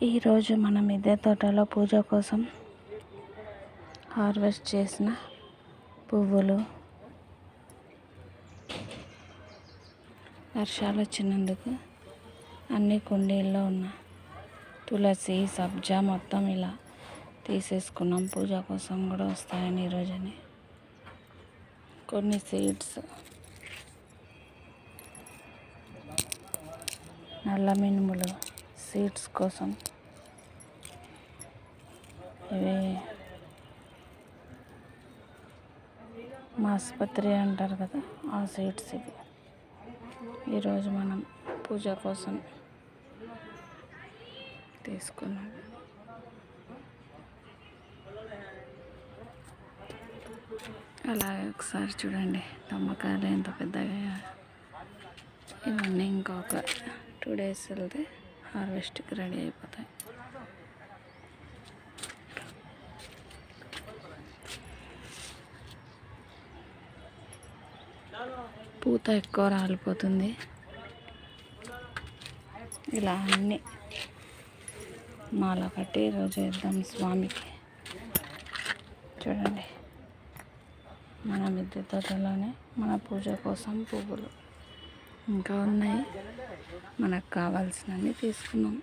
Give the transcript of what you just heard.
ఈరోజు మన మిద్దె తోటలో పూజ కోసం హార్వెస్ట్ చేసిన పువ్వులు, వర్షాలు వచ్చినందుకు అన్ని కుండీల్లో ఉన్న తులసి, సబ్జా మొత్తం ఇలా తీసేసుకున్నాం. పూజ కోసం కూడా వస్తాయని ఈరోజని. కొన్ని సీడ్స్, నల్ల మినుములు సీడ్స్ కోసం, ఇవి మాస్పత్రి అంటారు కదా, ఆ సీడ్స్ ఇవి. ఈరోజు మనం పూజ కోసం తీసుకున్నాం. అలాగే ఒకసారి చూడండి దమ్మకాయలు ఎంత పెద్దగా. ఇవన్నీ ఇంకొక 2 days వెళ్తే హార్వెస్ట్కి రెడీ అయిపోతాయి. పూత ఎక్కువ రాలిపోతుంది. ఇలా అన్నీ మాల కట్టి ఈరోజు వేద్దాం స్వామికి. చూడండి, మన మిద్దె తోటలోనే మన పూజ కోసం పువ్వులు ఇంకా ఉన్నాయి. మనకు కావాల్సినవి తీసుకున్నాం.